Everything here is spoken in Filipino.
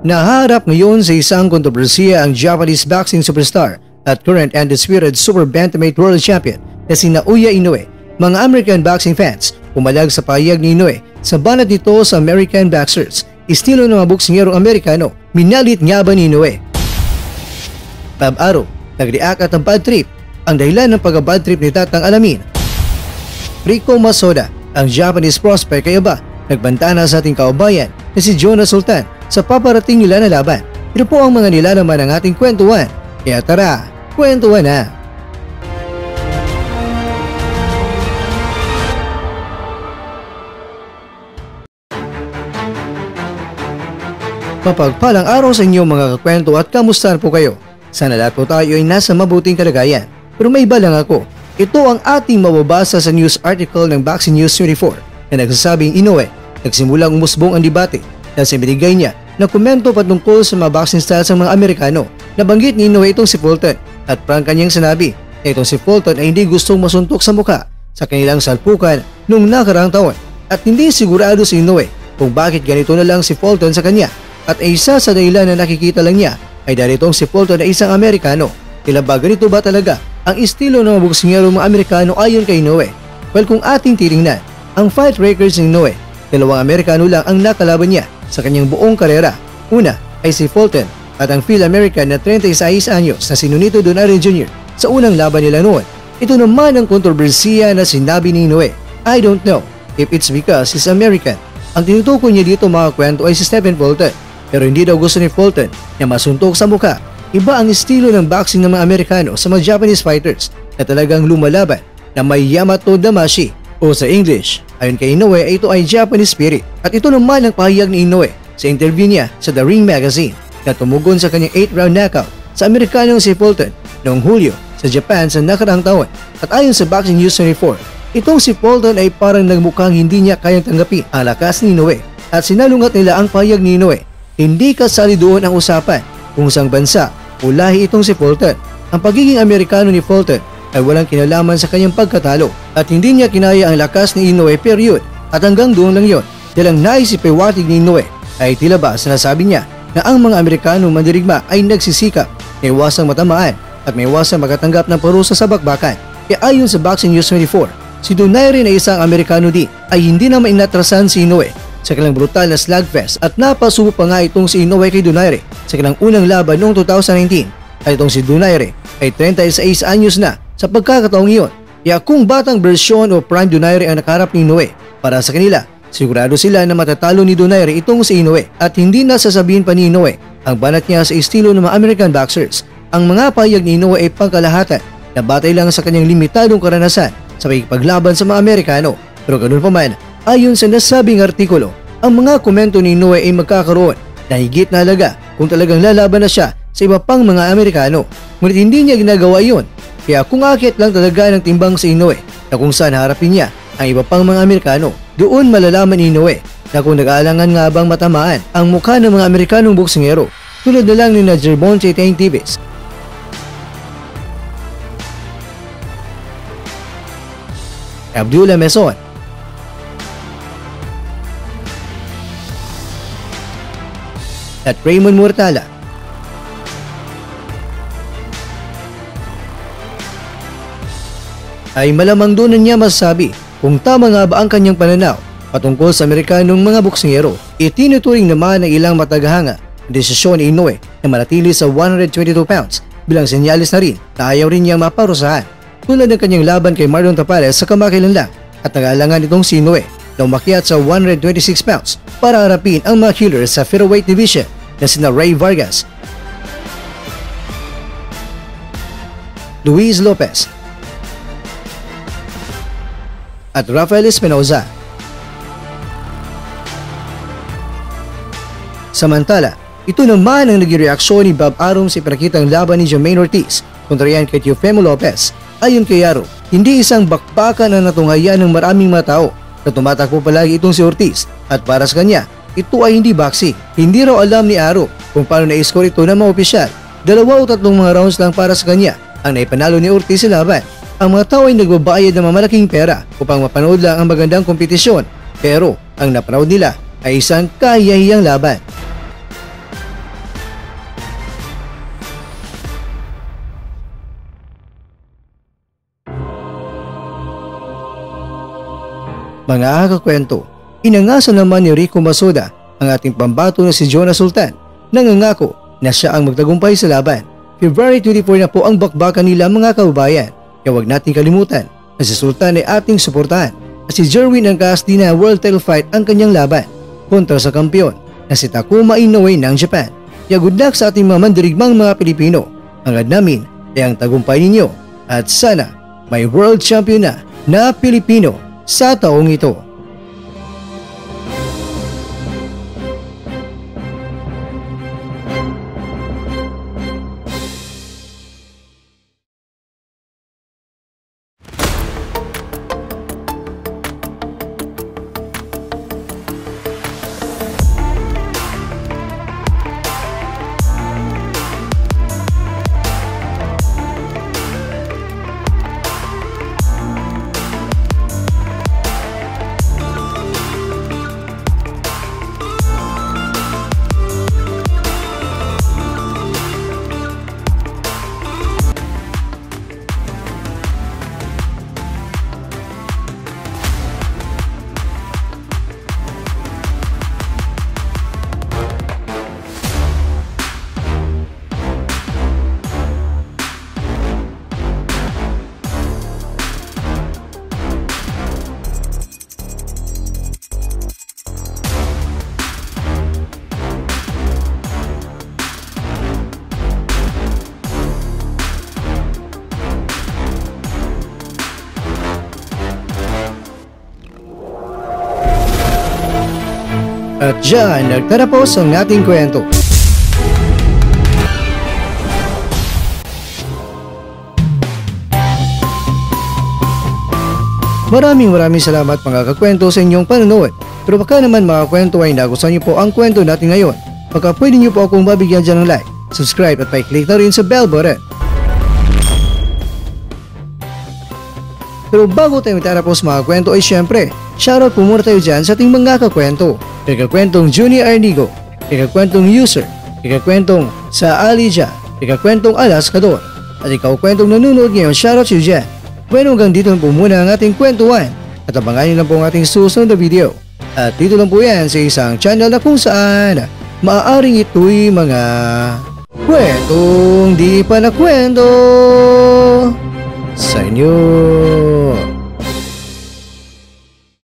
Naharap ngayon sa isang kontrobersiya ang Japanese boxing superstar at current undisputed super bantamweight world champion na si Naoya Inoue. Mga American boxing fans pumalag sa pahayag ni Inoue sa banat nito sa American Boxers. Estilo ng mga boksingerong Amerikano, minalit nga ba ni Inoue? Araw, nag-react at ang bad trip. Ang dahilan ng pagka-bad trip ni Tatang alamin. Rico Masoda, ang Japanese prospect, kaya ba nagbanta na sa ating kaubayan na si Jonas Sultan sa paparating nila na laban? Ito po ang mga nilalaman ng ating kwentuhan. Kaya tara, kwentuhan na! Mapagpalang araw sa inyo mga kakwento at kamusta po kayo? Sana lahat po tayo ay nasa mabuting kalagayan. Pero may iba lang ako. Ito ang ating mababasa sa news article ng Boxing News 24 na nagsasabing Inoue nagsimulang umusbong ang debate dahil sa binigay niya na komento patungkol sa mga boxing styles ng mga Amerikano. Nabanggit ni Inoue itong si Fulton at parang kanyang sinabi na itong si Fulton ay hindi gustong masuntok sa mukha sa kanilang salpukan noong nakaraang taon at hindi sigurado si Inoue kung bakit ganito na lang si Fulton sa kanya at isa sa dahilan na nakikita lang niya ay dahil itong si Fulton ay isang Amerikano. Tila ba ganito ba talaga ang estilo ng mga boksingero mga Amerikano ayon kay Inoue? Well, kung ating titingnan ang fight records ng Inoue, dalawang Amerikano lang ang nakalaban niya sa kanyang buong karera. Una ay si Fulton at ang Phil-American na 36 anyos na si Nonito Donaire Jr. sa unang laban nila noon. Ito naman ang kontrobersiya na sinabi ni Inoue. I don't know if it's because he's American. Ang tinutukoy niya dito mga kwento ay si Stephen Fulton, pero hindi daw gusto ni Fulton na masuntok sa mukha. Iba ang estilo ng boxing ng mga Amerikano sa mga Japanese fighters na talagang lumalaban na may Yamato Damashi o sa English. Ayon kay Inoue, ito ay Japanese spirit at ito naman ang pahayag ni Inoue sa interview niya sa The Ring Magazine na tumugon sa kanyang 8-round knockout sa Amerikanong si Fulton noong Hulyo sa Japan sa nakaraang taon. At ayon sa Boxing News 24, itong si Fulton ay parang nagmukhang hindi niya kayang tanggapin ang lakas ni Inoue at sinalungat nila ang pahayag ni Inoue. Hindi kasali doon ang usapan kung saang bansa o lahi itong si Fulton. Ang pagiging Amerikano ni Fulton ay walang kinalaman sa kanyang pagkatalo at hindi niya kinaya ang lakas ni Inoue period at hanggang doon lang yon. Dahil ang naisipawatig ni Inoue ay tila ba sinasabi niya na ang mga Amerikano mandirigma ay nagsisikap na iwasang matamaan at may iwasang makatanggap ng parusa sa bakbakan. Kaya ayon sa Boxing News 24, si Donaire na isang Amerikano din ay hindi naman inatrasan si Inoue sa kanilang brutal na slugfest at napasubo pa nga itong si Inoue kay Donaire sa kanilang unang laban noong 2019 at itong si Donaire ay 36 anyos na sa pagkakataong iyon. Kaya kung batang bersyon o prime Donaire ang nakaharap ni Inoue, para sa kanila, sigurado sila na matatalo ni Donaire itong si Inoue at hindi na sasabihin pa ni Inoue ang banat niya sa estilo ng mga American boxers. Ang mga pahayag ni Inoue ay pangkalahatan na batay lang sa kanyang limitadong karanasan sa pagpaglaban sa mga Amerikano. Pero ganun pa man, ayon sa nasabing artikulo, ang mga komento ni Inoue ay magkakaroon na higit na halaga kung talagang lalaban na siya sa iba pang mga Amerikano. Ngunit hindi niya ginagawa iyon. Kaya kung akit lang talaga ng timbang si Inoue na kung saan harapin niya ang iba pang mga Amerikano, doon malalaman ni Inoue na kung nag-aalangan nga bang matamaan ang mukha ng mga Amerikanong boksingero tulad na lang ni na Gervonta Davis, Abdullah Meson, at Raymond Murtala. Ay malamang doon na niya masasabi kung tama nga ba ang kanyang pananaw patungkol sa Amerikanong mga boksingero. Itinuturing naman ng ilang matagahanga ang desisyon ni Inoue na manatili sa 122 pounds bilang senyalis na rin na ayaw rin niyang maparusahan tulad ng kanyang laban kay Marlon Tapales sa kamakailan lang at nag-aalangan itong si Inoue na umakyat sa 126 pounds para harapin ang mga killers sa featherweight division na sina Ray Vargas, Luis Lopez at Rafael Espinoza. Samantala, ito naman ang naging reaksyon ni Bob Arum sa ipinakitang laban ni Jermaine Ortiz kontra yan kay Teofimo Lopez. Ayon kay Arum, hindi isang bakbakan na natunghayan ng maraming mga tao na tumatakbo palagi itong si Ortiz at para sa kanya, ito ay hindi boxing. Hindi raw alam ni Arum kung paano na-score ito ng mga opisyal. 2 o 3 mga rounds lang para sa kanya ang naipanalo ni Ortiz sa laban. Ang mga tao ay nagbabayad ng malaking pera upang mapanood lang ang magandang kompetisyon, pero ang napanood nila ay isang kahiyahiyang laban. Mga kakwento, inangasan naman ni Rico Masoda ang ating pambato na si Jonas Sultan. Nangangako na siya ang magtagumpay sa laban. February 24 na po ang bakbakan nila mga kababayan. Kaya huwag natin kalimutan na si Sultan ay ating suportahan at si Jerwin ang kaasdi na World Title Fight ang kanyang laban kontra sa kampiyon na si Takuma Inoue ng Japan. Kaya good luck sa ating mga mandirigmang mga Pilipino. Hangad namin ay ang tagumpay ninyo at sana may world champion na Pilipino sa taong ito. At dyan nagtatapos ang ating kwento. Maraming salamat mga kakwento sa inyong panonood. Pero baka naman mga kwento ay nagustuhan niyo po ang kwento natin ngayon. Baka pwede niyo po akong mabigyan dyan ng like, subscribe at pa-click na rin sa bell button. Pero bago tayo matapos mga kwento ay syempre, shoutout po muna tayo dyan sa ating mga kakwento. Kay kakwentong Junior Arnigo, kay kakwentong User, kay kakwentong sa Alija, kay kakwentong Alaskador, at ikaw kwentong nanonood ngayon, shoutout siyo dyan. Bueno, hanggang dito lang po muna ang ating kwentuhan at abangan nyo lang po ang ating susunod na video. At dito lang po yan sa isang channel na kung saan maaaring ito'y mga kwentong di pa na kwento sa inyo.